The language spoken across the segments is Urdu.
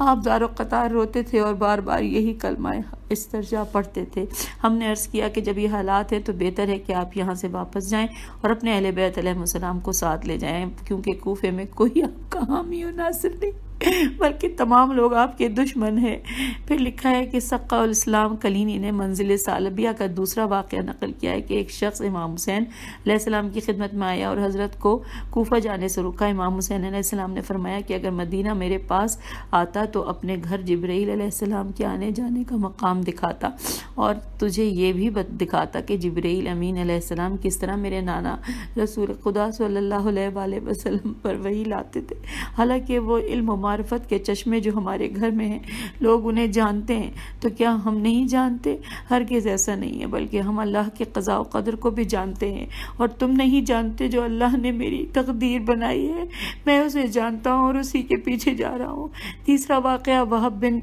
آپ دار و قطار روتے تھے اور بار بار یہی کلمہ استرجاع پڑھتے تھے۔ ہم نے عرض کیا کہ جب یہ حالات ہیں تو بہتر ہے کہ آپ یہاں سے واپس جائیں اور اپنے اہل بیت علیہ السلام کو ساتھ لے جائیں، کیونکہ کوفے میں کوئی آپ کا حامی و ناصر نہیں بلکہ تمام لوگ آپ کے دشمن ہیں۔ پھر لکھا ہے کہ سقہ الاسلام کلینی نے منزل ثعلبیہ کا دوسرا واقعہ نقل کیا ہے کہ ایک شخص امام حسین علیہ السلام کی خدمت میں آیا اور حضرت کو کوفہ جانے سے روکا۔ امام حسین علیہ السلام نے فرمایا کہ اگر مدینہ میرے پاس آتا تو اپنے گھر جبرائیل علیہ السلام کے آنے جانے کا مقام دکھاتا اور تجھے یہ بھی دکھاتا کہ جبرائیل امین علیہ السلام کس طرح میرے نانا رسول خدا صلی اللہ علیہ وآلہ وسلم پر وحی لاتے تھے۔ حالانکہ وہ علم و معرفت کے چشمے جو ہمارے گھر میں ہیں لوگ انہیں جانتے ہیں، تو کیا ہم نہیں جانتے؟ ہرگز ایسا نہیں ہے، بلکہ ہم اللہ کے قضاء و قدر کو بھی جانتے ہیں، اور تم نہیں جانتے جو اللہ نے میری تقدیر بنائی ہے، میں اسے جانتا ہوں اور اسی کے پیچھے جا رہا ہوں۔ تیسرا واقعہ وہب بن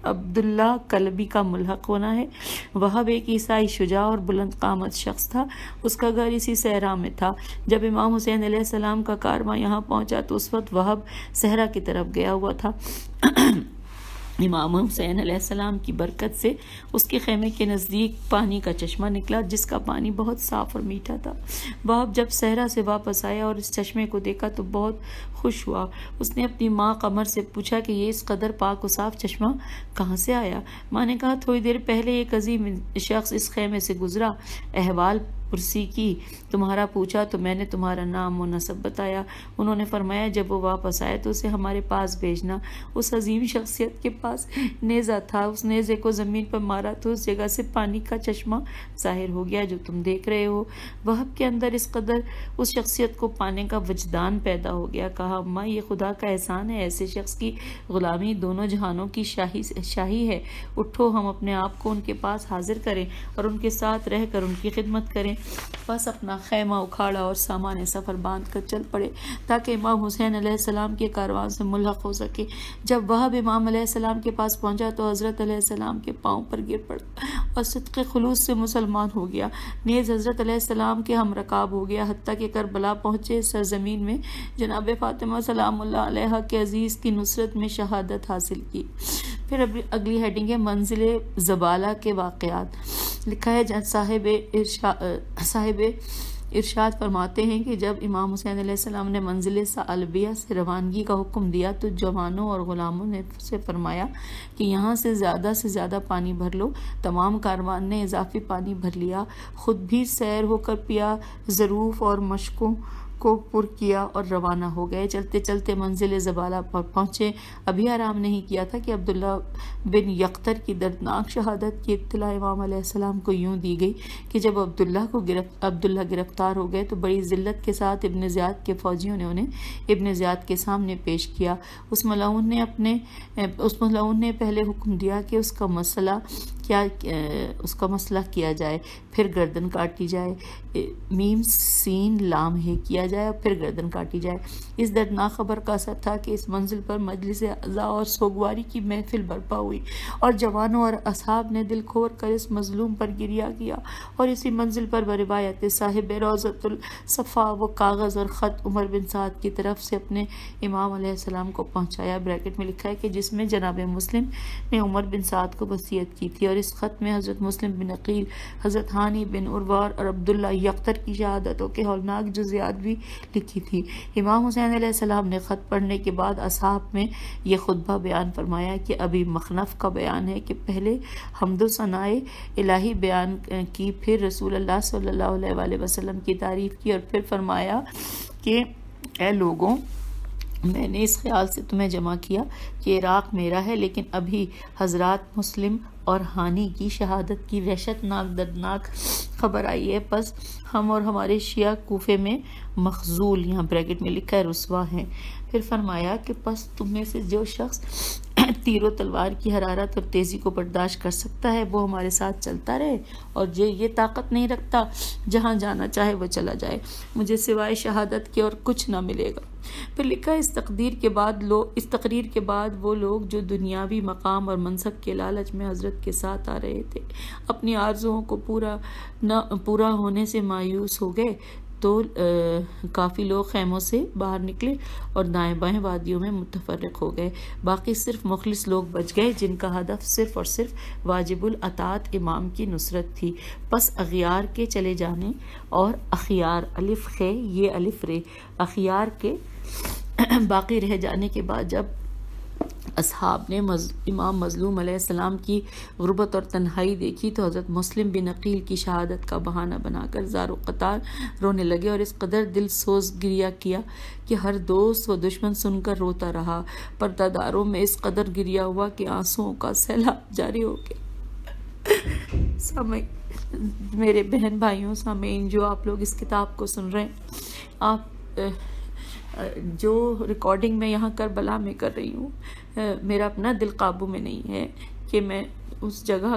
عبداللہ کلبی کا ملحق ہونا ہے۔ وہب ایک عیسائی شجاع اور بلند قامت شخص تھا، اس کا گھر اسی صحرا میں تھا۔ جب امام حسین علیہ السلام کا کارواں یہاں پہنچا تو اس وقت وہب صحرا کی طرف گیا ہوا تھا۔ امام حسین علیہ السلام کی برکت سے اس کے خیمے کے نزدیک پانی کا چشمہ نکلا جس کا پانی بہت صاف اور میٹھا تھا۔ وہب جب صحرا سے واپس آیا اور اس چشمے کو دیکھا تو بہت خوش ہوا۔ اس نے اپنی ماں قمر سے پوچھا کہ یہ اس قدر پاک و صاف چشمہ کہاں سے آیا؟ ماں نے کہا تھوڑی دیر پہلے ایک عظیم شخص اس خیمے سے گزرا، احوال پرسی کی، تمہارا پوچھا تو میں نے تمہارا نام و نسب بتایا۔ انہوں نے فرمایا جب وہ واپس آئے تو اسے ہمارے پاس بھیجنا۔ اس عظیم شخصیت کے پاس نیزہ تھا، اس نیزے کو زمین پر مارا تو اس جگہ سے پانی کا چشمہ ظاہر ہو گیا جو تم دیکھ رہے ہو۔ وہب کے اندر اس قدر اس شخصیت کو پانے کا وجدان پیدا ہو گیا۔ کہا اماں یہ خدا کا احسان ہے، ایسے شخص کی غلامی دونوں جہانوں کی شاہی ہے، اٹھو ہم اپنے آپ کو ان کے پاس حاضر کریں اور ان کے ساتھ رہ کر ان کی خدمت کریں۔ بس اپنا خیمہ اکھاڑا اور سامان سفر باندھ کر چل پڑے تاکہ امام حسین علیہ السلام کے کاروان سے ملحق ہو سکے۔ جب وہب امام علیہ السلام کے پاس پہنچا تو حضرت علیہ السلام کے پاؤں پر گر پڑا اور صدق خلوص سے مسلمان ہو گیا، نیز حضرت علیہ السلام کے ہم رکاب ہو گیا، حتیٰ کہ کربلا پہنچے سرزمین میں جناب فاطمہ سلام اللہ علیہ کے عزیز کی نصرت میں شہادت حاصل کی۔ پھر اگلی ہیڈنگ ہے منزل زبالہ کے واقعات۔ لکھا ہے صاحب ارشاد فرماتے ہیں کہ جب امام حسین علیہ السلام نے منزل ثعلبیہ سے روانگی کا حکم دیا تو جوانوں اور غلاموں نے سے فرمایا کہ یہاں سے زیادہ پانی بھر لو۔ تمام کاروان نے اضافی پانی بھر لیا، خود بھی سیر ہو کر پیا، ظروف اور مشکوں کو پر کیا اور روانہ ہو گئے۔ چلتے چلتے منزل زبالہ پر پہنچے، ابھی آرام نہیں کیا تھا کہ عبداللہ بن یقطر کی دردناک شہادت کی اطلاع امام علیہ السلام کو یوں دی گئی کہ جب عبداللہ گرفتار ہو گئے تو بڑی ذلت کے ساتھ ابن زیاد کے فوجیوں نے انہیں ابن زیاد کے سامنے پیش کیا۔ اس ملعون نے پہلے حکم دیا کہ اس کا مسئلہ کیا جائے، پھر گردن کاٹی جائے، میم سین لام ہے کیا جائے اور پھر گردن کاٹی جائے۔ اس دردناک خبر کا اثر تھا کہ اس منزل پر مجلس عزا اور سوگواری کی محفل برپا ہوئی اور جوانوں اور اصحاب نے دل کھول کر اس مظلوم پر گریہ کیا، اور اسی منزل پر بروایت صاحب روضۃ الصفا وہ کاغذ اور خط عمر بن سعد کی طرف سے اپنے امام علیہ السلام کو پہنچایا۔ بریکٹ میں لکھا ہے کہ جس میں جناب مسلم نے عمر بن سعد کو وصیت کی تھی، اور اس خط میں حضرت مسلم بن عقیل، حضرت ہانی بن عروہ اور عبداللہ یقطر کی شہادتوں کے ہولناک جزیات بھی لکھی تھی۔ امام حسین علیہ السلام نے خط پڑھنے کے بعد اصحاب میں یہ خطبہ بیان فرمایا کہ ابھی مخنف کا بیان ہے کہ پہلے حمد و ثناء الہی بیان کی، پھر رسول اللہ صلی اللہ علیہ وآلہ وسلم کی تعریف کی، اور پھر فرمایا کہ اے لوگوں، میں نے اس خیال سے تمہیں جمع کیا کہ عراق میرا ہے، لیکن ابھی حضرات مسلم اور ہانی کی شہادت کی وحشت ناک دردناک خبر آئی ہے، پس ہم اور ہمارے شیعہ کوفے میں مخذول، یہاں بریکٹ میں لکھا ہے رسوا ہیں۔ پھر فرمایا کہ پس تم میں سے جو شخص تیر و تلوار کی حرارت اور تیزی کو برداشت کر سکتا ہے وہ ہمارے ساتھ چلتا رہے، اور جو یہ طاقت نہیں رکھتا جہاں جانا چاہے وہ چلا جائے، مجھے سوائے شہادت کے اور کچھ نہ ملے گا۔ پھر لکھا اس تقریر کے بعد وہ لوگ جو دنیاوی مقام اور منصب کے لالچ میں حضرت کے ساتھ آ رہے تھے اپنی آرزوؤں کو پورا ہونے سے مایوس ہو گئے، تو کافی لوگ خیموں سے باہر نکلے اور دائیں بائیں وادیوں میں متفرق ہو گئے. باقی صرف مخلص لوگ بچ گئے جن کا ہدف صرف اور صرف واجب الاطاعت امام کی نصرت تھی. پس اغیار کے چلے جانے اور اخیار الف خے یہ الف رے اخیار کے باقی رہ جانے کے بعد جب اصحاب نے امام مظلوم علیہ السلام کی غربت اور تنہائی دیکھی تو حضرت مسلم بن عقیل کی شہادت کا بہانہ بنا کر زار و قطار رونے لگے اور اس قدر دل سوز گریہ کیا کہ ہر دوست و دشمن سن کر روتا رہا. پردہ داروں میں اس قدر گریہ ہوا کہ آنسوؤں کا سیلاب جاری ہو گیا. سامعین، میرے بہن بھائیوں، سامعین جو آپ لوگ اس کتاب کو سن رہے ہیں، آپ جو ریکارڈنگ میں یہاں کربلا میں کر رہی ہوں، میرا اپنا دل قابو میں نہیں ہے کہ میں اس جگہ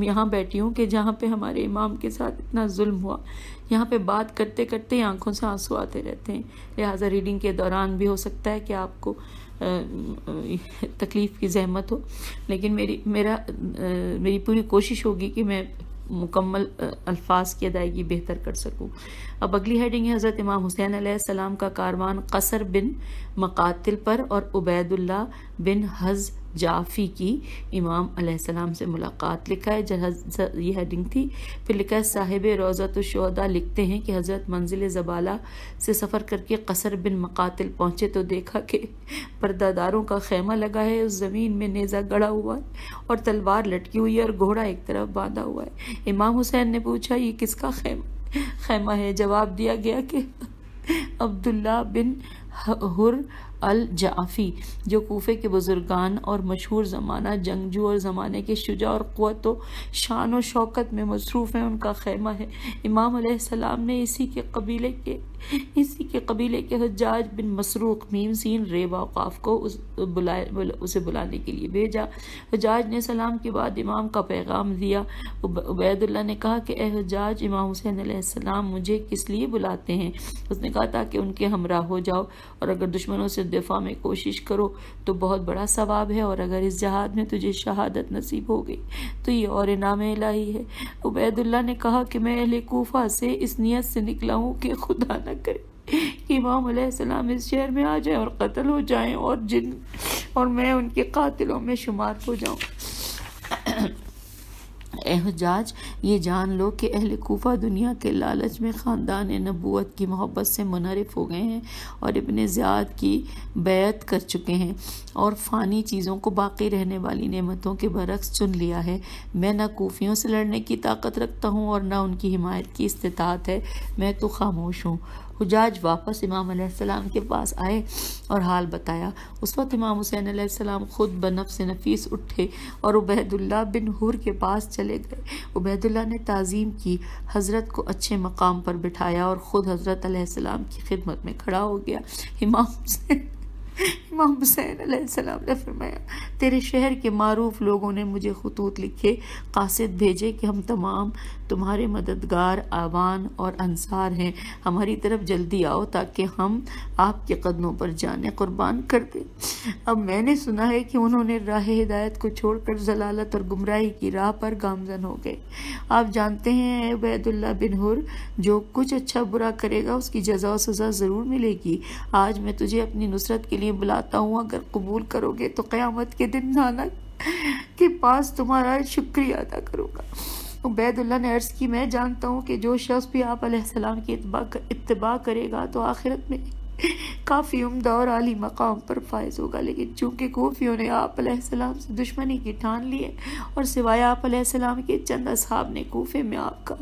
یہاں بیٹھی ہوں کہ جہاں پہ ہمارے امام کے ساتھ اتنا ظلم ہوا. یہاں پہ بات کرتے کرتے آنکھوں سے آنسو آتے رہتے ہیں. لہٰذا ریڈنگ کے دوران بھی ہو سکتا ہے کہ آپ کو تکلیف کی زحمت ہو، لیکن میری پوری کوشش ہوگی کہ میں مکمل الفاظ کی ادائیگی بہتر کر سکوں. اب اگلی ہیڈنگ ہے حضرت امام حسین علیہ السلام کا کاروان قصر بن مقاتل پر اور عبید اللہ بن حز جعفی کی امام علیہ السلام سے ملاقات. لکھا ہے یہ ہیڈنگ تھی. پھر لکھا ہے صاحب روضۃ الشہداء لکھتے ہیں کہ حضرت منزل زبالہ سے سفر کر کے قصر بن مقاتل پہنچے تو دیکھا کہ پردہ داروں کا خیمہ لگا ہے، اس زمین میں نیزہ گڑا ہوا ہے اور تلوار لٹکی ہوئی ہے اور گھوڑا ایک طرف باندھا ہوا ہے. امام حسین نے پوچھا یہ کس کا خیمہ ہے؟ جواب دیا گیا کہ عبداللہ بن حر الجعفی جو کوفے کے بزرگان اور مشہور زمانہ جنگجو اور زمانے کے شجاع اور قوت و شان و شوکت میں مصروف ہیں، ان کا خیمہ ہے. امام علیہ السلام نے اسی کے قبیلے کے حجاج بن مسروق میم سین رے وقاف کو اسے بلانے کے لیے بھیجا. حجاج نے سلام کے بعد امام کا پیغام دیا. عبید اللہ نے کہا کہ اے حجاج، امام حسین علیہ السلام مجھے کس لیے بلاتے ہیں؟ اس نے کہا تاکہ ان کے ہمراہ ہو جاؤ، اور اگر دشمنوں سے دفاع میں کوشش کرو تو بہت بڑا ثواب ہے، اور اگر اس جہاد میں تجھے شہادت نصیب ہو گئی تو یہ اور انعام الہی ہے. عبید اللہ نے کہا کہ میں اہل کوفہ سے اس نیت سے نکلا ہوں کہ خدا نہ کرے کہ امام علیہ السلام اس شہر میں آ جائیں اور قتل ہو جائیں اور میں ان کے قاتلوں میں شمار ہو جاؤں. اے حجاج، یہ جان لو کہ اہل کوفہ دنیا کے لالچ میں خاندان نبوت کی محبت سے منحرف ہو گئے ہیں اور ابن زیاد کی بیعت کر چکے ہیں اور فانی چیزوں کو باقی رہنے والی نعمتوں کے برعکس چن لیا ہے. میں نہ کوفیوں سے لڑنے کی طاقت رکھتا ہوں اور نہ ان کی حمایت کی استطاعت ہے، میں تو خاموش ہوں. حجاج واپس امام علیہ السلام کے پاس آئے اور حال بتایا. اس وقت امام حسین علیہ السلام خود بنفس نفیس اٹھے اور عبید اللہ بن حر کے پاس چلے گئے. عبید اللہ نے تعظیم کی، حضرت کو اچھے مقام پر بٹھایا اور خود حضرت علیہ السلام کی خدمت میں کھڑا ہو گیا. امام حسین علیہ السلام نے فرمایا، تیرے شہر کے معروف لوگوں نے مجھے خطوط لکھے، قاصد بھیجے کہ ہم تمام تمہارے مددگار آوان اور انصار ہیں، ہماری طرف جلدی آؤ تاکہ ہم آپ کے قدموں پر جانیں قربان کر دیں. اب میں نے سنا ہے کہ انہوں نے راہ ہدایت کو چھوڑ کر ضلالت اور گمراہی کی راہ پر گامزن ہو گئے. آپ جانتے ہیں اے عبید اللہ بن حر، جو کچھ اچھا برا کرے گا اس کی جزا و سزا ضرور ملے گی. آج میں تجھے اپنی نصرت کے لیے بلاتا ہوں، اگر قبول کرو گے تو قیامت کے دن نانا کے پاس تمہارا شکریہ ادا کروں گا. عبید اللہ نے عرض کی، میں جانتا ہوں کہ جو شخص بھی آپ علیہ السلام کی اتباع کرے گا تو آخرت میں کافی عمدہ اور عالی مقام پر فائز ہوگا، لیکن چونکہ کوفیوں نے آپ علیہ السلام سے دشمنی کی ٹھان لی ہے اور سوائے آپ علیہ السلام کے چند اصحاب نے کوفے میں آپ کا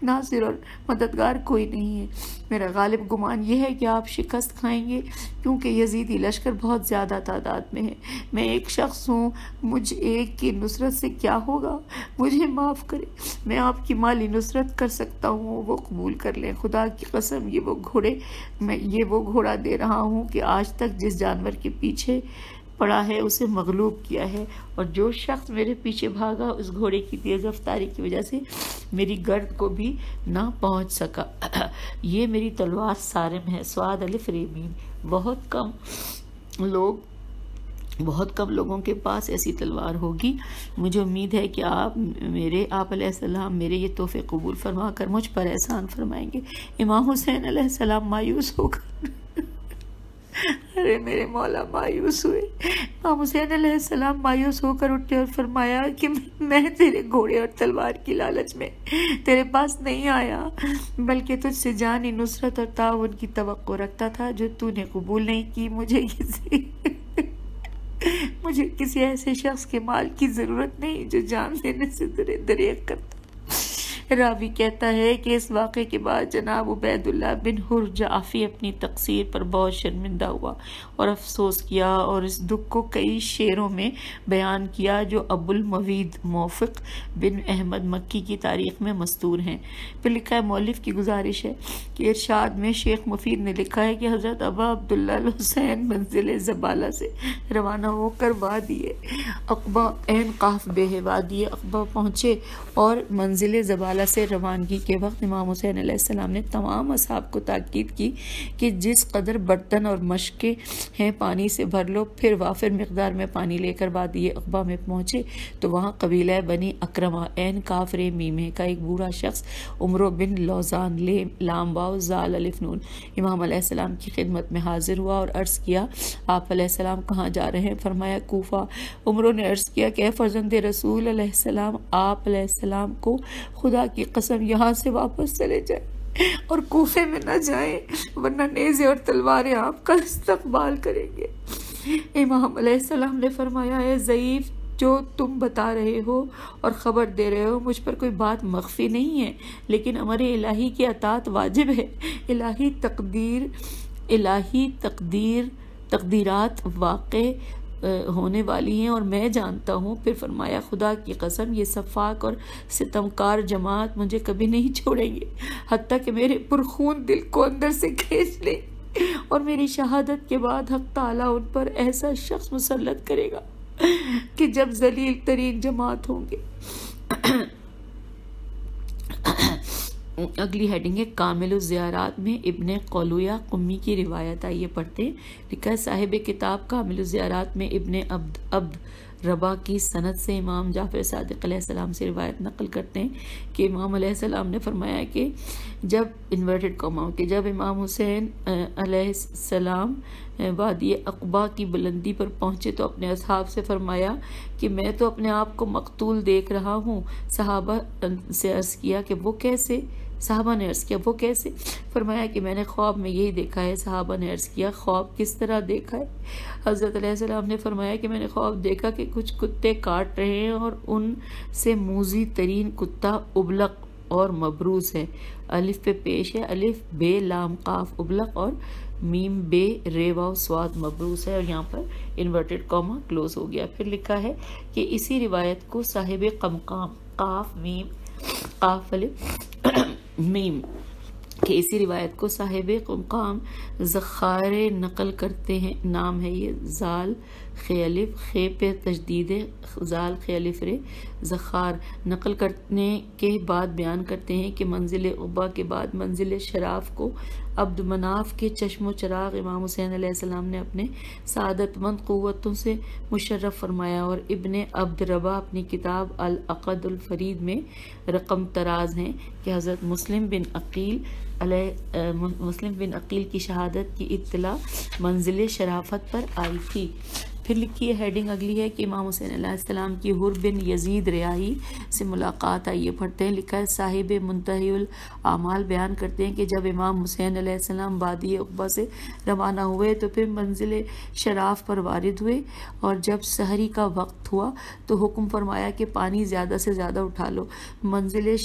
ناصر اور مددگار کوئی نہیں ہے. میرا غالب گمان یہ ہے کہ آپ شکست کھائیں گے، کیونکہ یزیدی لشکر بہت زیادہ تعداد میں ہے. میں ایک شخص ہوں، مجھ ایک کی نصرت سے کیا ہوگا؟ مجھے معاف کرے، میں آپ کی مالی نصرت کر سکتا ہوں، وہ قبول کر لیں. خدا کی قسم یہ وہ گھوڑا دے رہا ہوں کہ آج تک جس جانور کے پیچھے پڑا ہے اسے مغلوب کیا ہے، اور جو شخص میرے پیچھے بھاگا اس گھوڑے کی تیز رفتاری کی وجہ سے میری گرد کو بھی نہ پہنچ سکا. یہ میری تلوار صارم ہے. سواد الف ریمین. بہت کم لوگ بہت کم لوگوں کے پاس ایسی تلوار ہوگی۔ مجھے امید ہے کہ آپ علیہ السلام میرے یہ تحفے قبول فرما کر مجھ پر احسان فرمائیں گے۔ امام حسین علیہ السلام مایوس ہو کر ارے میرے مولا مایوس ہوئے۔ امام حسین علیہ السلام مایوس ہو کر اٹھے اور فرمایا کہ میں تیرے گھوڑے اور تلوار کی لالچ میں تیرے پاس نہیں آیا، بلکہ تجھ سے جانی نصرت اور تعاون کی توقع رکھتا تھا جو تو نے قبول نہیں کی۔ مجھے کسی ایسے شخص کے مال کی ضرورت نہیں جو جان دینے سے دریغ کرتا۔ راوی کہتا ہے کہ اس واقعے کے بعد جناب عبید اللہ بن حر جعفی اپنی تقصیر پر بہت شرمندہ ہوا اور افسوس کیا، اور اس دکھ کو کئی شعروں میں بیان کیا جو ابو الموید موفق بن احمد مکی کی تاریخ میں مستور ہیں۔ پھر لکھا ہے، مؤلف کی گزارش ہے کہ ارشاد میں شیخ مفید نے لکھا ہے کہ حضرت ابا عبداللہ الحسین منزل زبالہ سے روانہ ہو کر وادی عقبہ عین قاف بے وادی عقبہ پہنچے، اور منزل زبالہ سے روانگی کے وقت امام حسین علیہ السلام نے تمام اصحاب کو تاکید کی کہ جس قدر برتن اور مشقیں ہیں پانی سے بھر لو۔ پھر وافر مقدار میں پانی لے کر وادی عقبہ میں پہنچے تو وہاں قبیلہ بنی اکرمہ عین کاف رے میم کا ایک بوڑھا شخص عمرو بن لوزان لام واو زال الف نون امام علیہ السلام کی خدمت میں حاضر ہوا اور عرض کیا، آپ علیہ السلام کہاں جا رہے ہیں؟ فرمایا کوفہ۔ عمرو نے عرض کیا کہ اے فرزند رسول علیہ السلام، آپ علیہ السلام کو خدا کی قسم یہاں سے واپس چلے جائیں اور کوفے میں نہ جائیں، ورنہ نیزے اور تلواریں آپ کا استقبال کریں گے۔ امام علیہ السلام نے فرمایا، اے ضعیف، جو تم بتا رہے ہو اور خبر دے رہے ہو مجھ پر کوئی بات مخفی نہیں ہے، لیکن امر الہی کی اطاعت واجب ہے۔ الہی تقدیرات واقع ہونے والی ہیں اور میں جانتا ہوں۔ پھر فرمایا، خدا کی قسم یہ سفاک اور ستمکار جماعت مجھے کبھی نہیں چھوڑیں گے حتیٰ کہ میرے پرخون دل کو اندر سے کھینچ لیں، اور میری شہادت کے بعد حق تعالیٰ ان پر ایسا شخص مسلط کرے گا کہ جب ذلیل ترین جماعت ہوں گے۔ اگلی ہیڈنگ ہے کامل الزیارات میں ابن قلویہ قمی کی روایت، آئیے پڑھتے ہیں۔ لکھا ہے، صاحب کتاب کامل الزیارات میں ابن عبد ربا کی سند سے امام جعفر صادق علیہ السلام سے روایت نقل کرتے ہیں کہ امام علیہ السلام نے فرمایا کہ جب امام حسین علیہ السلام وادی عقبہ کی بلندی پر پہنچے تو اپنے اصحاب سے فرمایا کہ میں تو اپنے آپ کو مقتول دیکھ رہا ہوں۔ صحابہ نے عرض کیا وہ کیسے؟ فرمایا کہ میں نے خواب میں یہی دیکھا ہے۔ صحابہ نے عرض کیا، خواب کس طرح دیکھا ہے؟ حضرت علیہ السلام نے فرمایا کہ میں نے خواب دیکھا کہ کچھ کتے کاٹ رہے ہیں اور ان سے موذی ترین کتا ابلق اور مبروز ہے۔ الف پہ پیش ہے، الف بے لام قاف ابلق اور میم بے رے واو سواد مبروز ہے، اور یہاں پر انورٹڈ کاما کلوز ہو گیا۔ پھر لکھا ہے کہ اسی روایت کو صاحب قمقام قاف میم قاف الف میم کہ اسی روایت کو صاحب قمقام زخار نقل کرتے ہیں، نام ہے یہ زال خے الف خے پہ تجدید زال خے الف رے زخار، نقل کرنے کے بعد بیان کرتے ہیں کہ منزل عقبہ کے بعد منزل شراف کو عبد مناف کے چشم و چراغ امام حسین علیہ السلام نے اپنے سعادت مند قوتوں سے مشرف فرمایا، اور ابن عبد ربا اپنی کتاب العقد الفرید میں رقم تراز ہیں کہ حضرت مسلم بن عقیل کی شہادت کی اطلاع منزل شرافت پر آئی تھی۔ پھر لکھی ہے ہیڈنگ اگلی ہے کہ امام حسین علیہ السلام کی حر بن یزید ریاحی سے ملاقات، آئیے پڑھتے ہیں۔ لکھا ہے، صاحب منتہی الاعمال بیان کرتے ہیں کہ جب امام حسین علیہ السلام وادی عقبہ سے روانہ ہوئے تو پھر منزل شراف پر وارد ہوئے، اور جب سحری کا وقت ہوا تو حکم فرمایا کہ پانی زیادہ سے زیادہ اٹھا لو۔ منزل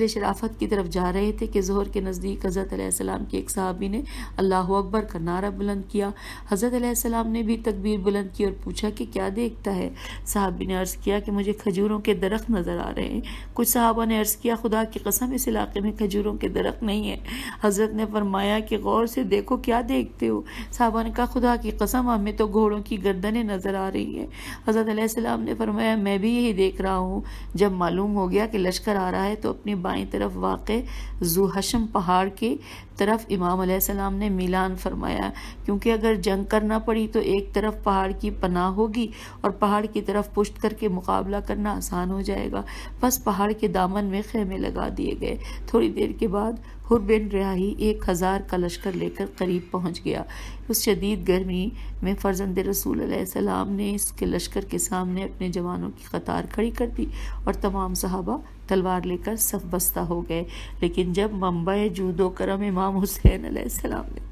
شرافت کی طرف جا رہے تھے کہ ظہر کے نزدیک حضرت علیہ السلام کے ایک صحابی نے اللہ اکبر کا نعرہ بلند کیا۔ حضرت علیہ السلام نے بھی تکبیر بلند کی اور پوچھا کہ کیا دیکھتا ہے؟ صحابی نے عرض کیا کہ مجھے کھجوروں کے درخت نظر آ رہے ہیں۔ کچھ صحابہ نے عرض کیا، خدا کی قسم اس علاقے میں کھجوروں کے درخت نہیں ہیں۔ حضرت نے فرمایا کہ غور سے دیکھو کیا دیکھتے ہو؟ صحابہ نے کہا، خدا کی قسم ہمیں تو گھوڑوں کی گردنیں نظر آ رہی ہیں۔ حضرت علیہ السلام نے فرمایا، میں بھی یہی دیکھ رہا ہوں۔ جب معلوم ہو گیا کہ لشکر آ آ رہا ہے تو اپنی بائیں طرف واقع ذو حشم پہاڑ کی طرف امام علیہ السلام نے میلان فرمایا، کیونکہ اگر جنگ کرنا پڑی تو ایک طرف پہاڑ کی پناہ ہوگی اور پہاڑ کی طرف پشت کر کے مقابلہ کرنا آسان ہو جائے گا۔ بس پہاڑ کے دامن میں خیمے لگا دیے گئے۔ تھوڑی دیر کے بعد حر بن ریاحی 1000 کا لشکر لے کر قریب پہنچ گیا۔ اس شدید گرمی میں فرزند رسول علیہ السلام نے اس کے لشکر کے سامنے اپنے جوانوں کی قطار کھڑی کر دی اور تمام صحابہ تلوار لے کر صف بستہ ہو گئے۔ لیکن جب منبع جود و کرم امام حسین علیہ السلام نے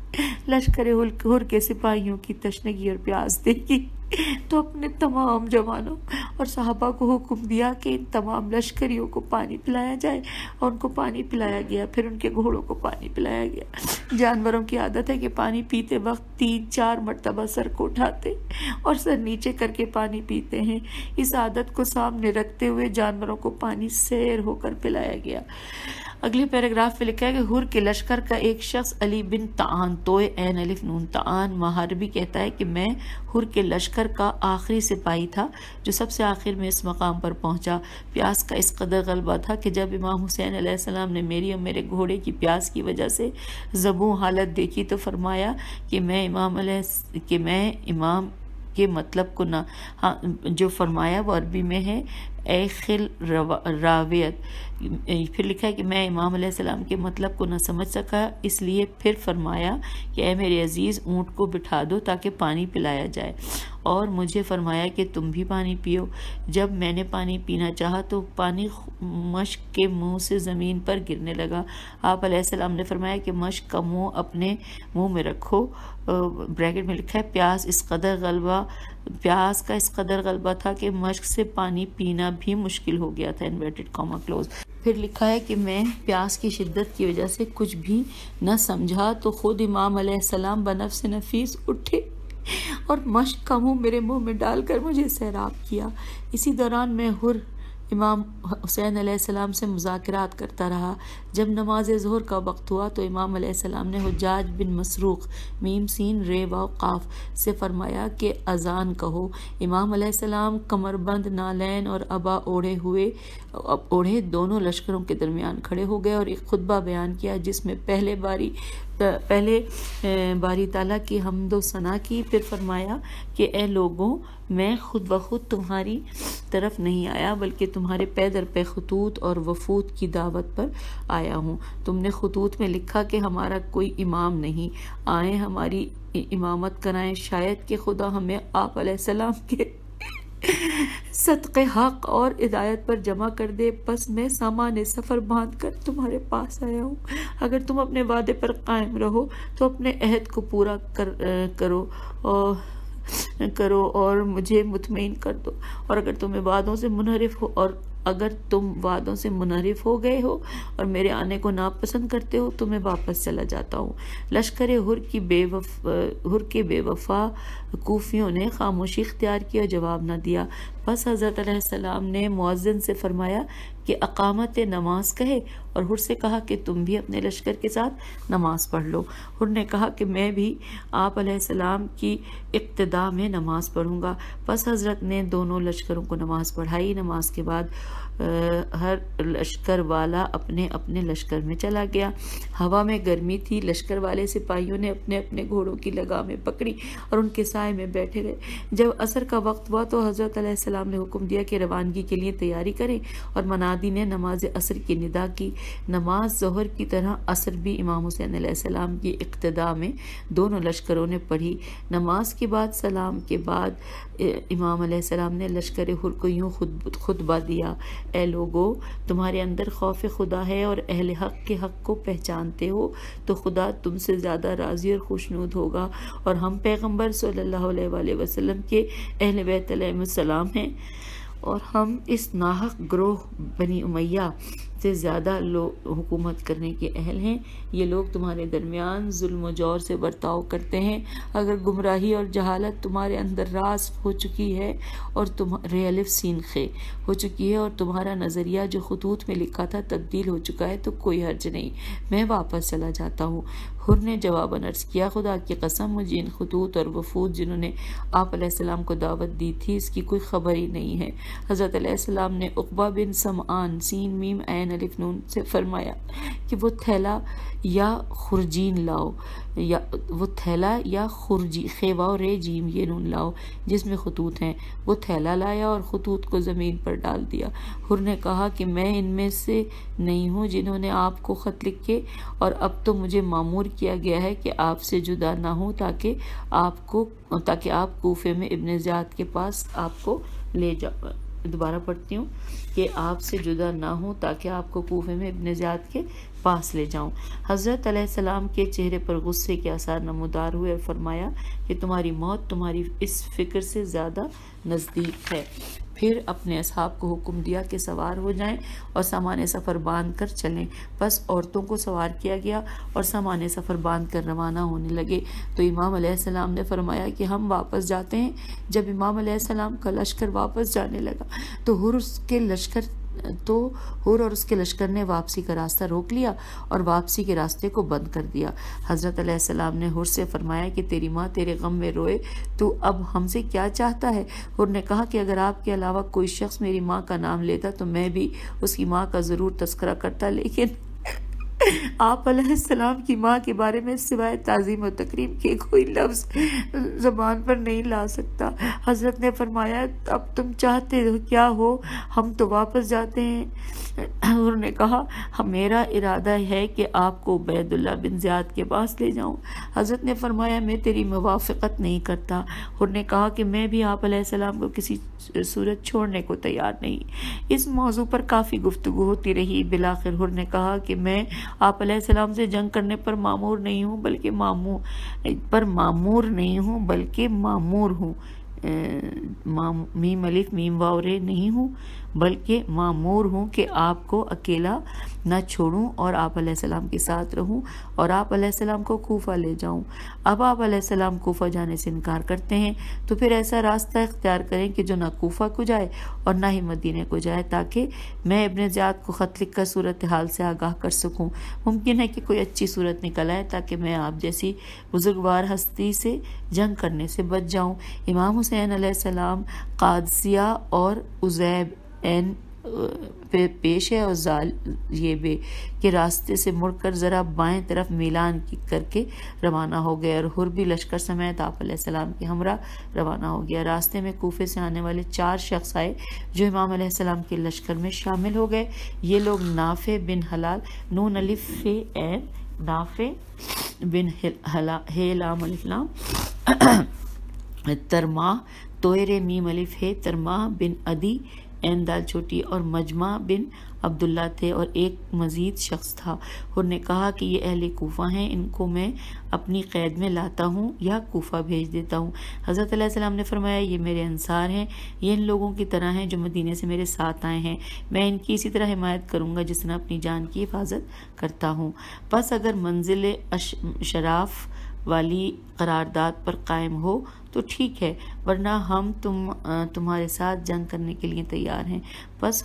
لشکر حر کے سپاہیوں کی تشنگی اور پیاس دیکھی تو اپنے تمام جوانوں اور صحابہ کو حکم دیا کہ ان تمام لشکریوں کو پانی پلایا جائے، اور ان کو پانی پلایا گیا۔ پھر ان کے گھوڑوں کو پانی پلایا گیا۔ جانوروں کی عادت ہے کہ پانی پیتے وقت 3-4 مرتبہ سر کو اٹھاتے اور سر نیچے کر کے پانی پیتے ہیں۔ اس عادت کو سامنے رکھتے ہوئے جانوروں کو پانی سیر ہو کر پلایا گیا۔ اگلے پیراگراف میں لکھا ہے کہ حر کے لشکر کا ایک شخص علی بن طعان توئے عین الف نون طعان محاربی کہتا ہے کہ میں حر کے لشکر کا آخری سپاہی تھا جو سب سے آخر میں اس مقام پر پہنچا۔ پیاس کا اس قدر غلبہ تھا کہ جب امام حسین علیہ السلام نے میری اور میرے گھوڑے کی پیاس کی وجہ سے زبوں حالت دیکھی تو فرمایا کہ میں امام کے مطلب کو نہ جو فرمایا وہ عربی میں ہے اے خل راویت۔ پھر لکھا ہے کہ میں امام علیہ السلام کے مطلب کو نہ سمجھ سکا، اس لیے پھر فرمایا کہ اے میرے عزیز اونٹ کو بٹھا دو تاکہ پانی پلایا جائے، اور مجھے فرمایا کہ تم بھی پانی پیو۔ جب میں نے پانی پینا چاہا تو پانی مشک کے منہ سے زمین پر گرنے لگا۔ آپ علیہ السلام نے فرمایا کہ مشک کا منہ اپنے منہ میں رکھو۔ بریکٹ میں لکھا ہے پیاس کا اس قدر غلبہ تھا کہ مشک سے پانی پینا بھی مشکل ہو گیا تھا۔ Inverted comma close. پھر لکھا ہے کہ میں پیاس کی شدت کی وجہ سے کچھ بھی نہ سمجھا تو خود امام علیہ السلام بنفس نفیس اٹھے اور مشک کا منہ میرے منہ میں ڈال کر مجھے سیراب کیا۔ اسی دوران میں حر امام حسین علیہ السلام سے مذاکرات کرتا رہا۔ جب نماز ظہر کا وقت ہوا تو امام علیہ السلام نے حجاج بن مسروق میم سین رے و قاف سے فرمایا کہ اذان کہو۔ امام علیہ السلام کمربند نالین اور ابا اوڑھے دونوں لشکروں کے درمیان کھڑے ہو گئے اور ایک خطبہ بیان کیا جس میں پہلے باری تعالیٰ کی حمد و ثنا کی۔ پھر فرمایا کہ اے لوگوں، میں خود بخود تمہاری طرف نہیں آیا بلکہ تمہارے پے در پے خطوط اور وفود کی دعوت پر آیا ہوں۔ تم نے خطوط میں لکھا کہ ہمارا کوئی امام نہیں، آئیں ہماری امامت کرائیں، شاید کہ خدا ہمیں آپ علیہ السلام کے صدق حق اور ہدایت پر جمع کر دے۔ پس میں سامان سفر باندھ کر تمہارے پاس آیا ہوں۔ اگر تم اپنے وعدے پر قائم رہو تو اپنے عہد کو پورا کرو اور مجھے مطمئن کر دو، اور اگر تم وعدوں سے منحرف ہو گئے ہو اور میرے آنے کو ناپسند کرتے ہو تو میں واپس چلا جاتا ہوں۔ لشکر حر کے بے وفا کوفیوں نے خاموشی اختیار کی اور جواب نہ دیا۔ بس حضرت علیہ السلام نے مؤذن سے فرمایا کہ اقامت نماز کہے، اور حر سے کہا کہ تم بھی اپنے لشکر کے ساتھ نماز پڑھ لو۔ حر نے کہا کہ میں بھی آپ علیہ السلام کی اقتداء میں نماز پڑھوں گا۔ بس حضرت نے دونوں لشکروں کو نماز پڑھائی۔ نماز کے بعد ہر لشکر والا اپنے اپنے لشکر میں چلا گیا۔ ہوا میں گرمی تھی، لشکر والے سپاہیوں نے اپنے اپنے گھوڑوں کی لگامیں پکڑی اور ان کے سائے میں بیٹھے رہے۔ جب عصر کا وقت ہوا تو حضرت علیہ السلام نے حکم دیا کہ روانگی کے لیے تیاری کریں، اور منادی نے نماز عصر کی ندا کی۔ نماز ظہر کی طرح عصر بھی امام حسین علیہ السلام کی اقتداء میں دونوں لشکروں نے پڑھی۔ نماز کے بعد سلام کے بعد امام علیہ السلام نے لشکر حر کو یوں خطبہ دیا: اے لوگو، تمہارے اندر خوف خدا ہے اور اہل حق کے حق کو پہچانتے ہو تو خدا تم سے زیادہ راضی اور خوشنود ہوگا، اور ہم پیغمبر صلی اللہ علیہ وآلہ وسلم کے اہل بیت علیہم السلام ہیں، اور ہم اس ناحق گروہ بنی امیہ سے زیادہ حکومت کرنے کے اہل ہیں۔ یہ لوگ تمہارے درمیان ظلم و جور سے برتاؤ کرتے ہیں۔ اگر گمراہی اور جہالت تمہارے اندر راسخ ہو چکی ہے اور الف سین خے ہو چکی ہے اور تمہارا نظریہ جو خطوط میں لکھا تھا تبدیل ہو چکا ہے تو کوئی حرج نہیں، میں واپس چلا جاتا ہوں۔ حر نے جواباً عرض کیا خدا کی قسم مجھے ان خطوط اور وفود جنہوں نے آپ علیہ السلام کو دعوت دی تھی اس کی کوئی خبر ہی نہیں ہے۔ حضرت علیہ السلام نے عقبہ بن سمعان سین میم عین الف نون سے فرمایا کہ وہ تھیلا یا خرجین لاؤ، یا وہ تھیلا یا خرجی خیوا اور رے جیم یہ نون لاؤ جس میں خطوط ہیں۔ وہ تھیلا لایا اور خطوط کو زمین پر ڈال دیا۔ حر نے کہا کہ میں ان میں سے نہیں ہوں جنہوں نے آپ کو خط لکھے، اور اب تو مجھے مامور کیا گیا ہے کہ آپ سے جدا نہ ہوں تاکہ آپ کوفے میں ابن زیاد کے پاس آپ کو لے جاؤ۔ دوبارہ پڑھتی ہوں کہ آپ سے جدا نہ ہوں تاکہ آپ کو کوفے میں ابن زیاد کے پاس لے جاؤں۔ حضرت علیہ السلام کے چہرے پر غصے کے آثار نمودار ہوئے اور فرمایا کہ تمہاری موت تمہاری اس فکر سے زیادہ نزدیک ہے۔ پھر اپنے اصحاب کو حکم دیا کہ سوار ہو جائیں اور سامان سفر باندھ کر چلیں۔ بس عورتوں کو سوار کیا گیا اور سامان سفر باندھ کر روانہ ہونے لگے تو امام علیہ السلام نے فرمایا کہ ہم واپس جاتے ہیں۔ جب امام علیہ السلام کا لشکر واپس جانے لگا تو حر اور اس کے لشکر نے واپسی کا راستہ روک لیا اور واپسی کے راستے کو بند کر دیا۔ حضرت علیہ السلام نے حر سے فرمایا کہ تیری ماں تیرے غم میں روئے، تو اب ہم سے کیا چاہتا ہے؟ حر نے کہا کہ اگر آپ کے علاوہ کوئی شخص میری ماں کا نام لیتا تو میں بھی اس کی ماں کا ضرور تذکرہ کرتا، لیکن آپ علیہ السلام کی ماں کے بارے میں سوائے تعظیم و تکریم کے کوئی لفظ زبان پر نہیں لا سکتا۔ حضرت نے فرمایا اب تم چاہتے ہو کیا ہو، ہم تو واپس جاتے ہیں۔ حر نے کہا میرا ارادہ ہے کہ آپ کو عبید اللہ بن زیاد کے پاس لے جاؤں۔ حضرت نے فرمایا میں تیری موافقت نہیں کرتا۔ حر نے کہا کہ میں بھی آپ علیہ السلام کو کسی صورت چھوڑنے کو تیار نہیں۔ اس موضوع پر کافی گفتگو ہوتی رہی۔ بالآخر حر نے کہا کہ میں آپ علیہ السلام سے جنگ کرنے پر مامور نہیں ہوں بلکہ مامور ہوں، میم الف میم واو رے نہیں ہوں بلکہ مامور ہوں کہ آپ کو اکیلا نہ چھوڑوں اور آپ علیہ السلام کے ساتھ رہوں اور آپ علیہ السلام کو کوفہ لے جاؤں۔ اب آپ علیہ السلام کوفہ جانے سے انکار کرتے ہیں تو پھر ایسا راستہ اختیار کریں کہ جو نہ کوفہ کو جائے اور نہ ہی مدینے کو جائے، تاکہ میں ابن زیاد کو خط لکھ کر صورتحال سے آگاہ کر سکوں۔ ممکن ہے کہ کوئی اچھی صورت نکل آئے تاکہ میں آپ جیسی بزرگوار ہستی سے جنگ کرنے سے بچ جاؤں۔ امام حسین علیہ السلام قادسیہ اور عزیب این پیش ہے اور یہ بے کے راستے سے مڑ کر ذرا بائیں طرف میلان کر کے روانہ ہو گئے، اور حر بھی لشکر سمیت آپ علیہ السلام کے ہمراہ روانہ ہو گیا۔ راستے میں کوفے سے آنے والے 4 شخص آئے جو امام علیہ السلام کے لشکر میں شامل ہو گئے۔ یہ لوگ نافع بن حلال نون الف فے عین، نافع بن ہیلام الف لام، ترماہ توئر میم الف ہے، ترماہ بن عدی عین دال چھوٹی، اور مجمع بن عبداللہ تھے، اور ایک مزید شخص تھا۔ حر نے کہا کہ یہ اہل کوفہ ہیں، ان کو میں اپنی قید میں لاتا ہوں یا کوفہ بھیج دیتا ہوں۔ حضرت علیہ السلام نے فرمایا یہ میرے انصار ہیں، یہ ان لوگوں کی طرح ہیں جو مدینے سے میرے ساتھ آئے ہیں، میں ان کی اسی طرح حمایت کروں گا جس طرح اپنی جان کی حفاظت کرتا ہوں۔ بس اگر منزل شراف والی قرارداد پر قائم ہو تو ٹھیک ہے، ورنہ ہم تمہارے ساتھ جنگ کرنے کے لیے تیار ہیں۔ پس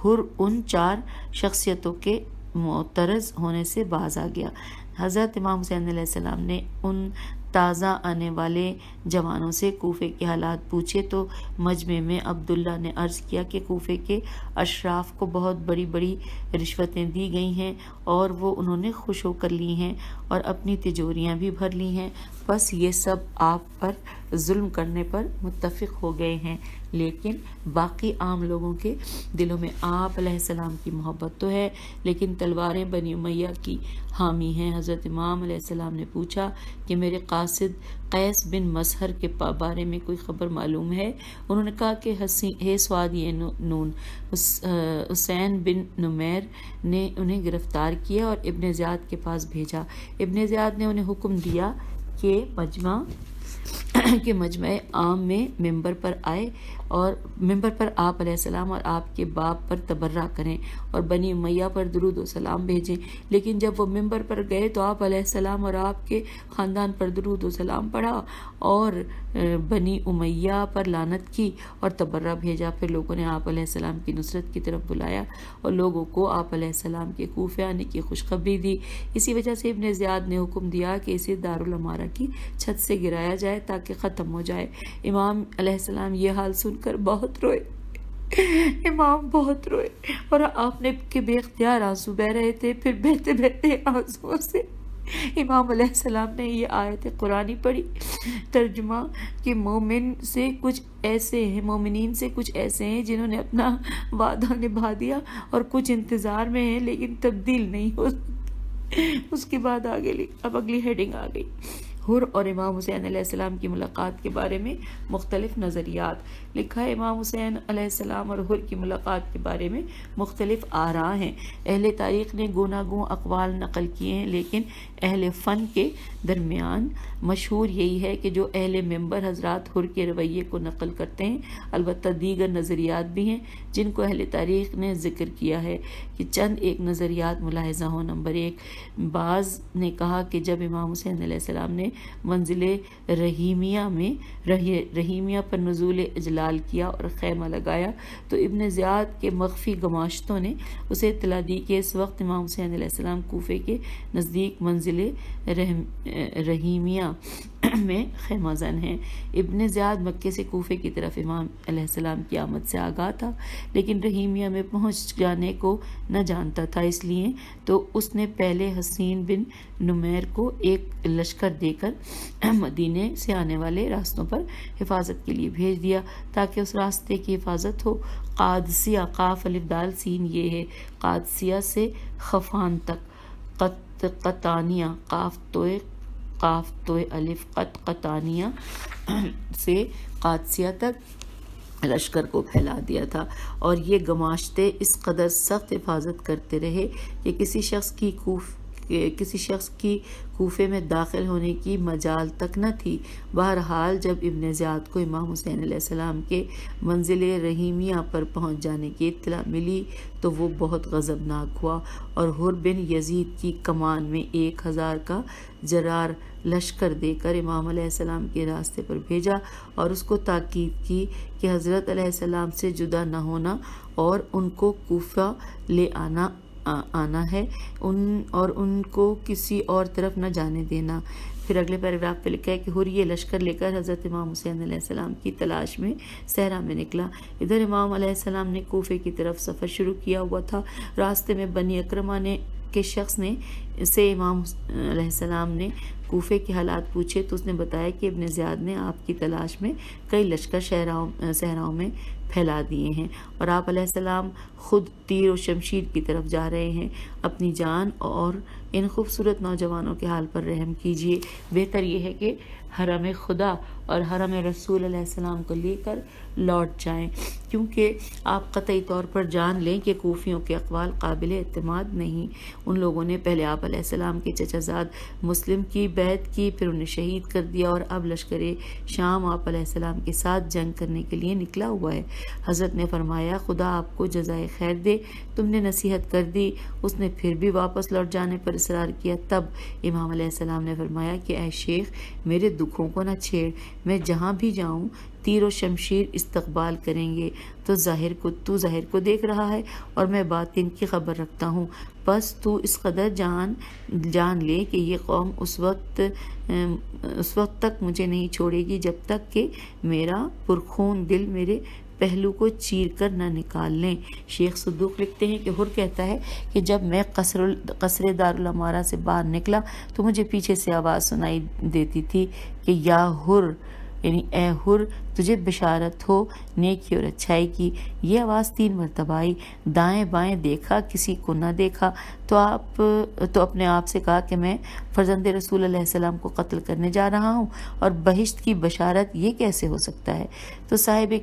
حر ان 4 شخصیتوں کے معترض ہونے سے باز آ گیا۔ حضرت امام حسین علیہ السلام نے ان تازہ آنے والے جوانوں سے کوفے کے حالات پوچھے تو مجمع میں عبداللہ نے عرض کیا کہ کوفے کے اشراف کو بہت بڑی بڑی رشوتیں دی گئی ہیں اور وہ انہوں نے خوش ہو کر لی ہیں اور اپنی تجوریاں بھی بھر لی ہیں، بس یہ سب آپ پر ظلم کرنے پر متفق ہو گئے ہیں، لیکن باقی عام لوگوں کے دلوں میں آپ علیہ السلام کی محبت تو ہے، لیکن تلواریں بنی امیہ کی حامی ہیں۔ حضرت امام علیہ السلام نے پوچھا کہ میرے قاصد قیس بن مسہر کے بارے میں کوئی خبر معلوم ہے؟ انہوں نے کہا کہ ہے سواد یہ نون حسین بن نمیر نے انہیں گرفتار کیا اور ابن زیاد کے پاس بھیجا۔ ابن زیاد نے انہیں حکم دیا کہ مجمع کہ مجمع عام میں ممبر پر آئے اور ممبر پر آپ علیہ السلام اور آپ کے باپ پر تبرہ کریں اور بنی امیہ پر درود و سلام بھیجیں، لیکن جب وہ ممبر پر گئے تو آپ علیہ السلام اور آپ کے خاندان پر درود و سلام پڑھا اور بنی امیہ پر لعنت کی اور تبرہ بھیجا۔ پھر لوگوں نے آپ علیہ السلام کی نصرت کی طرف بلایا اور لوگوں کو آپ علیہ السلام کے کوفے آنے کی خوشخبری دی۔ اسی وجہ سے ابن زیاد نے حکم دیا کہ اسے دارالعمارہ کی چھت سے گرایا جائے تاکہ ختم ہو جائے۔ امام علیہ السلام یہ حال سن کر بہت روئے، امام بہت روئے اور آپ نے کے بے اختیار آنسو بہ رہے تھے۔ پھر بہتے بہتے آنسوؤں سے امام علیہ السلام نے یہ آیت قرآنی پڑھی، ترجمہ کہ مومنین سے کچھ ایسے ہیں جنہوں نے اپنا وعدہ نبھا دیا اور کچھ انتظار میں ہیں لیکن تبدیل نہیں ہو سکتے۔ اس کے بعد اب اگلی ہیڈنگ آ گئی، حر اور امام حسین علیہ السلام کی ملاقات کے بارے میں مختلف نظریات۔ لکھا ہے امام حسین علیہ السلام اور حر کی ملاقات کے بارے میں مختلف آراء ہیں۔ اہل تاریخ نے گوناگون اقوال نقل کیے ہیں، لیکن اہل فن کے درمیان مشہور یہی ہے کہ جو اہل منبر حضرات حر کے رویے کو نقل کرتے ہیں۔ البتہ دیگر نظریات بھی ہیں جن کو اہل تاریخ نے ذکر کیا ہے کہ چند ایک نظریات ملاحظہ ہوں۔ نمبر 1، بعض نے کہا کہ جب امام حسین علیہ السلام نے منزل رحیمیہ پر نزول اجلال کیا اور خیمہ لگایا تو ابن زیاد کے مخفی گماشتوں نے اسے اطلاع دی کہ اس وقت امام حسین علیہ السلام کوفے کے نزدیک منزل رحیمیہ میں خیمہ زن ہیں۔ ابن زیاد مکے سے کوفے کی طرف امام علیہ السلام کی آمد سے آگاہ تھا، لیکن رحیمیہ میں پہنچ جانے کو نہ جانتا تھا، اس لیے تو اس نے پہلے حسین بن نمیر کو ایک لشکر دے کر مدینے سے آنے والے راستوں پر حفاظت کے لیے بھیج دیا تاکہ اس راستے کی حفاظت ہو۔ قادسیہ، قاف الف دال سین یہ ہے، قادسیہ سے خفان تک، قطانیہ، قاف تو الف قطانیہ سے قادسیہ تک لشکر کو پھیلا دیا تھا، اور یہ گماشتے اس قدر سخت حفاظت کرتے رہے کہ کسی شخص کی کوفے میں داخل ہونے کی مجال تک نہ تھی۔ بہرحال جب ابن زیاد کو امام حسین علیہ السلام کے منزل رحیمیہ پر پہنچ جانے کی اطلاع ملی تو وہ بہت غضبناک ہوا اور حر بن یزید کی کمان میں 1000 کا جرار لشکر دے کر امام علیہ السلام کے راستے پر بھیجا اور اس کو تاکید کی کہ حضرت علیہ السلام سے جدا نہ ہونا اور ان کو کوفہ لے آنا ہے اور ان کو کسی اور طرف نہ جانے دینا۔ پھر اگلے پیراگراف پہ لکھا ہے کہ حر یہ لشکر لے کر حضرت امام حسین علیہ السلام کی تلاش میں صحرا میں نکلا۔ ادھر امام علیہ السلام نے کوفے کی طرف سفر شروع کیا ہوا تھا۔ راستے میں بنی اکرمہ کے شخص سے امام علیہ السلام نے کوفے کے حالات پوچھے تو اس نے بتایا کہ ابن زیاد نے آپ کی تلاش میں کئی لشکر صحراؤں میں پھیلا دیے ہیں اور آپ علیہ السلام خود تیر و شمشیر کی طرف جا رہے ہیں۔ اپنی جان اور ان خوبصورت نوجوانوں کے حال پر رحم کیجیے۔ بہتر یہ ہے کہ حرم خدا اور حرم رسول علیہ السلام کو لے کر لوٹ جائیں، کیونکہ آپ قطعی طور پر جان لیں کہ کوفیوں کے اقوال قابل اعتماد نہیں۔ ان لوگوں نے پہلے آپ علیہ السلام کے چچا زاد مسلم کی بیعت کی، پھر انہیں شہید کر دیا اور اب لشکر شام آپ علیہ السلام کے ساتھ جنگ کرنے کے لیے نکلا ہوا ہے۔ حضرت نے فرمایا خدا آپ کو جزائے خیر دے، تم نے نصیحت کر دی۔ اس نے پھر بھی واپس لوٹ جانے پر اصرار کیا۔ تب امام علیہ السلام نے فرمایا کہ اے شیخ میرے دکھوں کو نہ چھیڑ، میں جہاں بھی جاؤں تیر و شمشیر استقبال کریں گے۔ تو ظاہر کو دیکھ رہا ہے اور میں باطن کی خبر رکھتا ہوں، بس تو اس قدر جان لے کہ یہ قوم اس وقت تک مجھے نہیں چھوڑے گی جب تک کہ میرا پرخون دل میرے پہلو کو چیر کر نہ نکال لیں۔ شیخ صدوق لکھتے ہیں کہ حر کہتا ہے کہ جب میں قصر دارالعمارہ سے باہر نکلا تو مجھے پیچھے سے آواز سنائی دیتی تھی کہ یا حر، یعنی اے حر تجھے بشارت ہو نیکی اور اچھائی کی۔ یہ آواز 3 مرتبہ آئی۔ دائیں بائیں دیکھا، کسی کو نہ دیکھا تو اپنے آپ سے کہا کہ میں فرزند رسول علیہ السلام کو قتل کرنے جا رہا ہوں اور بہشت کی بشارت یہ کیسے ہو سکتا ہے؟ تو صاحب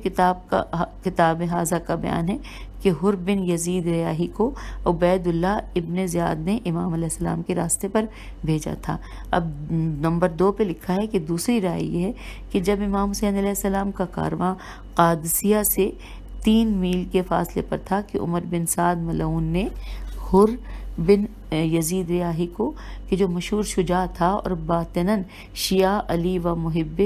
کتاب حاضہ کا بیان ہے کہ حر بن یزید ریاحی کو عبید اللہ ابن زیاد نے امام علیہ السلام کے راستے پر بھیجا تھا۔ اب نمبر 2 پہ لکھا ہے کہ دوسری رائے یہ ہے کہ جب امام حسین علیہ السلام کا کارواں قادسیہ سے 3 میل کے فاصلے پر تھا کہ عمر بن سعد ملعون نے حر بن یزید ریاحی کو، کہ جو مشہور شجاع تھا اور باطناً شیعہ علی و محب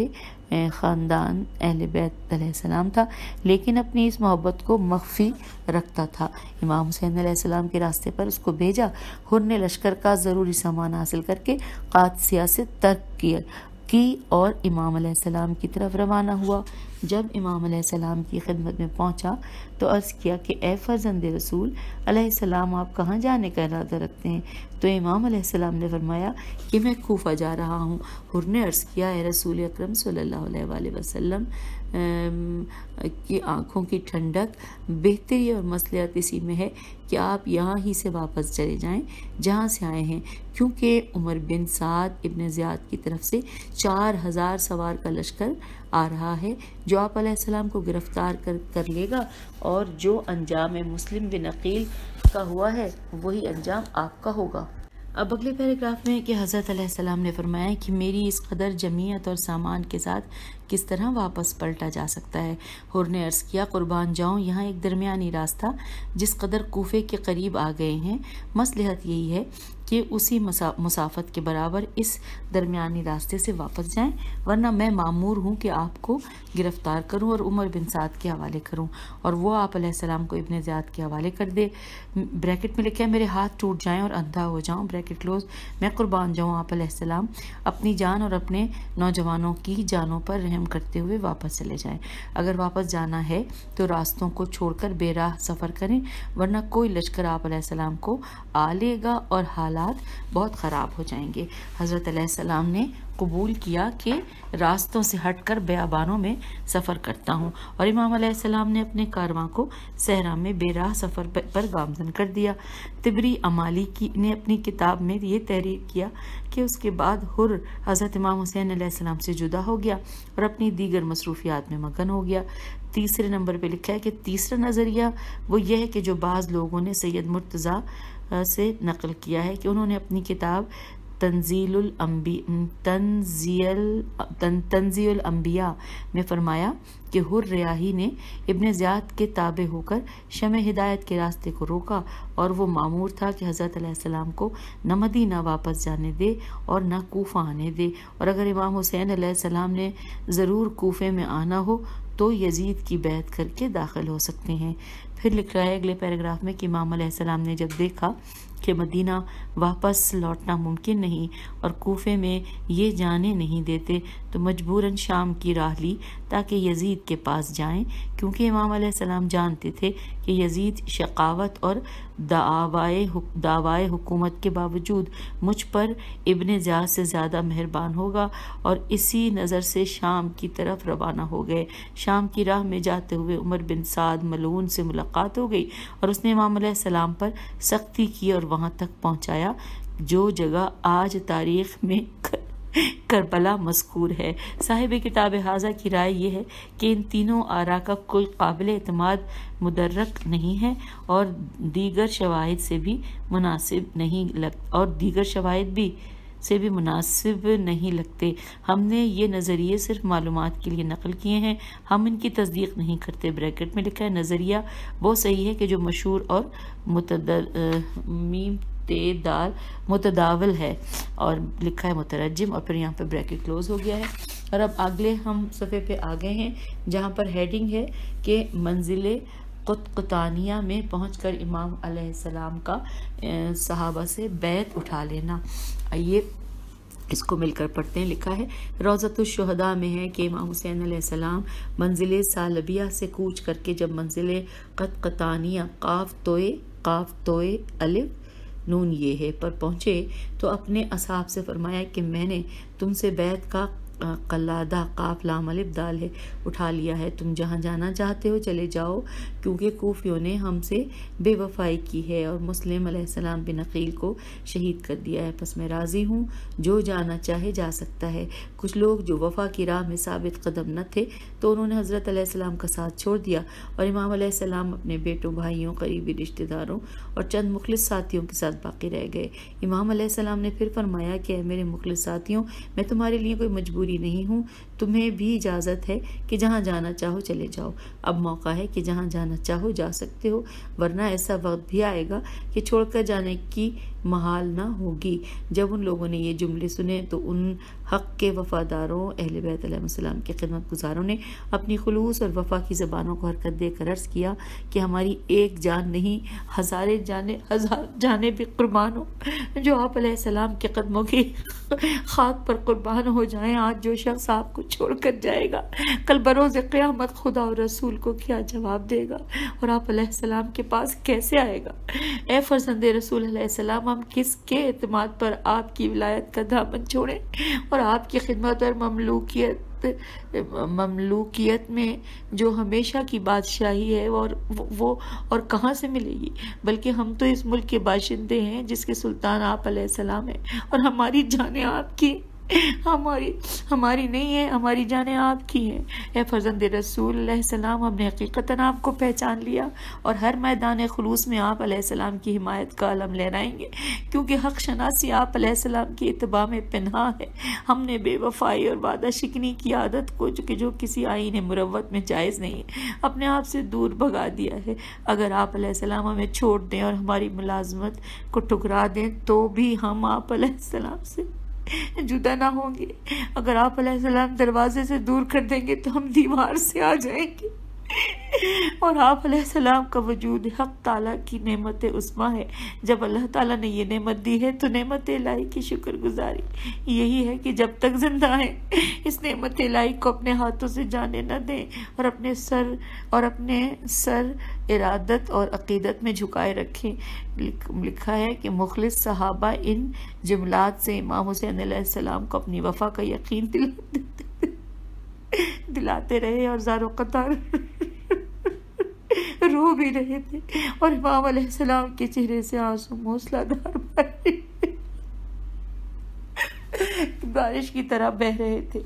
خاندان اہل بیت علیہ السلام تھا، لیکن اپنی اس محبت کو مخفی رکھتا تھا، امام حسین علیہ السلام کے راستے پر اس کو بھیجا۔ حر نے لشکر کا ضروری سامان حاصل کر کے قادسیہ سے ترک کی اور امام علیہ السلام کی طرف روانہ ہوا۔ جب امام علیہ السلام کی خدمت میں پہنچا تو عرض کیا کہ اے فرزند رسول علیہ السلام، آپ کہاں جانے کا ارادہ رکھتے ہیں؟ تو امام علیہ السلام نے فرمایا کہ میں کوفہ جا رہا ہوں۔ حر نے عرض کیا اے رسول اکرم صلی اللہ علیہ وآلہ وسلم کی آنکھوں کی ٹھنڈک، بہتری اور مصلحت اسی میں ہے کہ آپ یہاں ہی سے واپس چلے جائیں جہاں سے آئے ہیں، کیونکہ عمر بن سعد ابن زیاد کی طرف سے 4000 سوار کا لشکر آ رہا ہے جو آپ علیہ السلام کو گرفتار کر لے گا، اور جو انجام مسلم بن عقیل کا ہوا ہے وہی انجام آپ کا ہوگا۔ اب اگلے پیراگراف میں کہ حضرت علیہ السلام نے فرمایا کہ میری اس قدر جمعیت اور سامان کے ساتھ کس طرح واپس پلٹا جا سکتا ہے؟ حر نے عرض کیا قربان جاؤں، یہاں ایک درمیانی راستہ جس قدر کوفے کے قریب آ گئے ہیں، مصلحت یہی ہے کہ اسی مسافت کے برابر اس درمیانی راستے سے واپس جائیں، ورنہ میں مامور ہوں کہ آپ کو گرفتار کروں اور عمر بن سعد کے حوالے کروں، اور وہ آپ علیہ السلام کو ابن زیاد کے حوالے کر دے۔ بریکٹ میں لکھا ہے میرے ہاتھ ٹوٹ جائیں اور اندھا ہو جاؤں، بریکٹ کلوز، میں قربان جاؤں آپ علیہ السلام اپنی جان اور اپنے نوجوانوں کی جانوں پر رحم کرتے ہوئے واپس چلے جائیں۔ اگر واپس جانا ہے تو راستوں کو چھوڑ کر بے راہ سفر کریں، ورنہ کوئی لشکر آپ علیہ السلام کو آ لے گا اور حالات بہت خراب ہو جائیں گے۔ حضرت علیہ السلام نے قبول کیا کہ راستوں سے ہٹ کر بیابانوں میں سفر کرتا ہوں، اور امام علیہ السلام نے اپنے کارواں کو صحرا میں بے راہ سفر پر گامزن کر دیا۔ طبری عمالی نے اپنی کتاب میں یہ تحریر کیا کہ اس کے بعد حر حضرت امام حسین علیہ السلام سے جدا ہو گیا اور اپنی دیگر مصروفیات میں مگن ہو گیا۔ تیسرے نمبر پہ لکھا ہے کہ تیسرا نظریہ وہ یہ ہے کہ جو بعض لوگوں نے سید مرتضیٰ سے نقل کیا ہے کہ انہوں نے اپنی کتاب تنزیل الانبیاء میں فرمایا کہ حر ریاحی نے ابن زیاد کے تابع ہو کر شمع ہدایت کے راستے کو روکا، اور وہ مامور تھا کہ حضرت علیہ السلام کو نہ مدینہ واپس جانے دے اور نہ کوفہ آنے دے، اور اگر امام حسین علیہ السلام نے ضرور کوفے میں آنا ہو تو یزید کی بیعت کر کے داخل ہو سکتے ہیں۔ پھر لکھ رہا ہے اگلے پیراگراف میں کہ امام علیہ السلام نے جب دیکھا کہ مدینہ واپس لوٹنا ممکن نہیں اور کوفے میں یہ جانے نہیں دیتے تو مجبوراً شام کی راہ لی تاکہ یزید کے پاس جائیں، کیونکہ امام علیہ السلام جانتے تھے کہ یزید شقاوت اور دعوائے حکومت کے باوجود مجھ پر ابن زیاد سے زیادہ مہربان ہوگا، اور اسی نظر سے شام کی طرف روانہ ہو گئے۔ شام کی راہ میں جاتے ہوئے عمر بن سعد ملعون سے ملاقات ہو گئی اور اس نے امام علیہ السلام پر سختی کی اور وہاں تک پہنچایا جو جگہ آج تاریخ میں کربلا مذکور ہے۔ صاحب کتاب حاضہ کی رائے یہ ہے کہ ان تینوں آراء کا کوئی قابل اعتماد مدرک نہیں ہے اور دیگر شواہد سے بھی مناسب نہیں لگتے۔ ہم نے یہ نظریے صرف معلومات کے لیے نقل کیے ہیں، ہم ان کی تصدیق نہیں کرتے۔ بریکٹ میں لکھا ہے نظریہ وہ صحیح ہے کہ جو مشہور اور متداول ہے، اور لکھا ہے مترجم، اور پھر یہاں پہ بریکٹ کلوز ہو گیا ہے۔ اور اب اگلے ہم صفحے پہ آ گئے ہیں جہاں پر ہیڈنگ ہے کہ منزل قطانیہ میں پہنچ کر امام علیہ السلام کا صحابہ سے بیعت اٹھا لینا۔ آئیے اس کو مل کر پڑھتے ہیں۔ لکھا ہے روضۃ الشہداء میں ہے کہ امام حسین علیہ السلام منزل سالبیہ سے کوچ کر کے جب منزل قطانیہ قاف توئے الف نون یہ ہے پر پہنچے تو اپنے اصحاب سے فرمایا کہ میں نے تم سے بیعت کا قلادہ قاف لام الف دال ہے، اٹھا لیا ہے۔ تم جہاں جانا چاہتے ہو چلے جاؤ، کیونکہ کوفیوں نے ہم سے بے وفائی کی ہے اور مسلم علیہ السلام بن عقیل کو شہید کر دیا ہے، پس میں راضی ہوں، جو جانا چاہے جا سکتا ہے۔ کچھ لوگ جو وفا کی راہ میں ثابت قدم نہ تھے تو انہوں نے حضرت علیہ السلام کا ساتھ چھوڑ دیا، اور امام علیہ السلام اپنے بیٹوں، بھائیوں، قریبی رشتہ داروں اور چند مخلص ساتھیوں کے ساتھ باقی رہ گئے۔ امام علیہ السلام نے پھر فرمایا کہ اے میرے مخلص ساتھیوں، میں تمہارے لیے کوئی مجبوری نہیں ہوں، تمہیں بھی اجازت ہے کہ جہاں جانا چاہو چلے جاؤ۔ اب موقع ہے کہ جہاں جانا چاہو جا سکتے ہو، ورنہ ایسا وقت بھی آئے گا کہ چھوڑ کر جانے کی محال نہ ہوگی۔ جب ان لوگوں نے یہ جملے سنے تو ان حق کے وفاداروں، اہل بیت علیہ السلام کے خدمت گزاروں نے اپنی خلوص اور وفا کی زبانوں کو حرکت دے کر عرض کیا کہ ہماری ایک جان نہیں، ہزار جانیں بھی قربان ہو جو آپ علیہ السلام کے قدموں کی خاک پر قربان ہو جائیں۔ آج جو شخص آپ کو چھوڑ کر جائے گا، کل بروز قیامت خدا اور رسول کو کیا جواب دے گا، اور آپ علیہ السلام کے پاس کیسے آئے گا؟ اے فرزند رسول علیہ السلام، ہم کس کے اعتماد پر آپ کی ولایت کا دامن چھوڑیں اور آپ کی خدمت اور مملوکیت میں جو ہمیشہ کی بادشاہی ہے اور کہاں سے ملے گی؟ بلکہ ہم تو اس ملک کے باشندے ہیں جس کے سلطان آپ علیہ السلام ہیں، اور ہماری جانیں آپ کی، ہماری نہیں ہے، ہماری جانیں آپ کی ہیں۔ اے فرزند رسول علیہ السلام، ہم نے حقیقتاً آپ کو پہچان لیا اور ہر میدان خلوص میں آپ علیہ السلام کی حمایت کا علم لہرائیں گے، کیونکہ حق شناسی آپ علیہ السلام کی اتباع میں پنہاں ہے۔ ہم نے بے وفائی اور وعدہ شکنی کی عادت کو جو کسی آئین مروت میں جائز نہیں ہے، اپنے آپ سے دور بھگا دیا ہے۔ اگر آپ علیہ السلام ہمیں چھوڑ دیں اور ہماری ملازمت کو ٹھکرا دیں تو بھی ہم آپ علیہ السلام سے جدا نہ ہوں گے۔ اگر آپ علیہ السلام دروازے سے دور کر دیں گے تو ہم دیوار سے آ جائیں گے، اور آپ علیہ السلام کا وجود حق تعالیٰ کی نعمت عظمیٰ ہے۔ جب اللہ تعالیٰ نے یہ نعمت دی ہے تو نعمت الہی کی شکر گزاری یہی ہے کہ جب تک زندہ ہیں اس نعمت الہی کو اپنے ہاتھوں سے جانے نہ دیں، اور اپنے سر ارادت اور عقیدت میں جھکائے رکھیں۔ لکھا ہے کہ مخلص صحابہ ان جملات سے امام حسین علیہ السلام کو اپنی وفا کا یقین دلاتے رہے اور زارو قطار رو بھی رہے تھے، اور امام علیہ السلام کے چہرے سے آنسو موسلا دھار بارش کی طرح بہ رہے تھے۔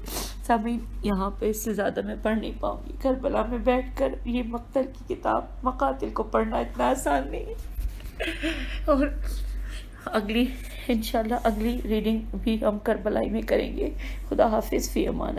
سامعین، یہاں پہ اس سے زیادہ میں پڑھ نہیں پاؤں گی۔ کربلا میں بیٹھ کر یہ مقتل کی کتاب مقاتل کو پڑھنا اتنا آسان نہیں ہے، اور انشاءاللہ اگلی ریڈنگ بھی ہم کربلائی میں کریں گے۔ خدا حافظ، فی امان۔